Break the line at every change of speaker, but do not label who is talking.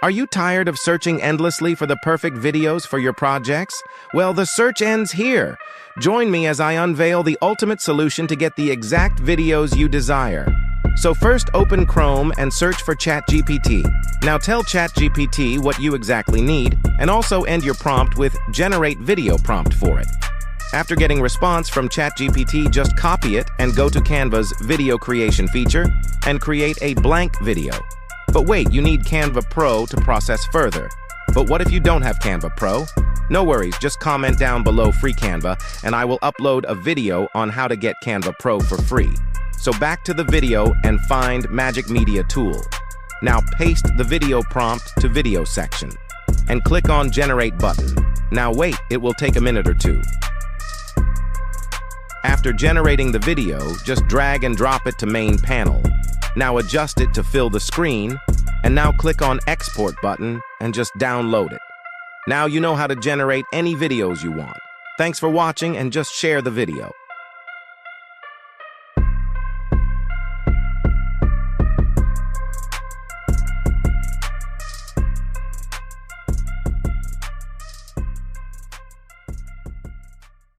Are you tired of searching endlessly for the perfect videos for your projects? Well, the search ends here. Join me as I unveil the ultimate solution to get the exact videos you desire. So first, open Chrome and search for ChatGPT. Now tell ChatGPT what you exactly need, and also end your prompt with Generate Video Prompt for it. After getting response from ChatGPT, just copy it and go to Canva's video creation feature and create a blank video. But wait, you need Canva Pro to process further. But what if you don't have Canva Pro? No worries, just comment down below free Canva and I will upload a video on how to get Canva Pro for free. So back to the video and find Magic Media Tool. Now paste the video prompt to video section and click on Generate button. Now wait, it will take a minute or two. After generating the video, just drag and drop it to main panel. Now adjust it to fill the screen, and now click on Export button and just download it. Now you know how to generate any videos you want. Thanks for watching and just share the video.